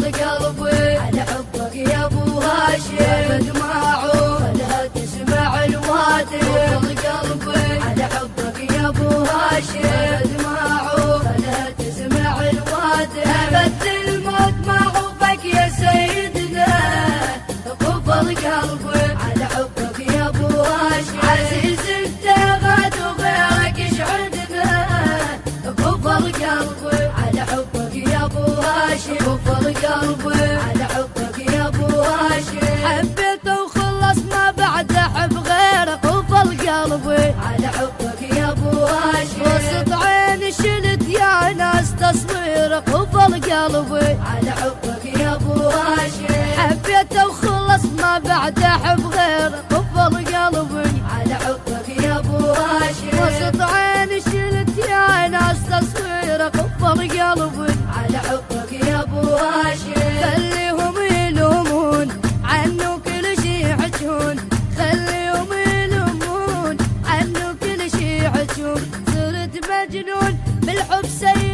قلبي على حبك يا ابو هاشم، دماعه خلها تسمع الوادي. قلبي على حبك يا ابو هاشم، دماعه خلها تسمع الوادي. ابد الموت ما عوفك يا سيدنا، قبل قلبي على حبك يا ابو هاشم. عزيز انت غاد وغيرك يشعدنا، قبل قلبي على حبك يا ابو هاشم. قبل قلبي على حبك يا ابو هاشم. حبيته وخلص ما بعد احب غيره. قبل قلبي على حبك يا ابو هاشم. وسط عيني شلت يا ناس تصويره. قبل قلبي على حبك يا ابو هاشم. حبيته وخلص ما بعد احب غيره. قبل قلبي على حبك يا ابو هاشم. وسط عيني شلت يا ناس تصويره. قبل قلبي على حبك يا ابو هاشم. خليهم يلومون عنه كل شي يحجون، خليهم يلومون عنه كل شي يحجون. صرت مجنون بالحب سيد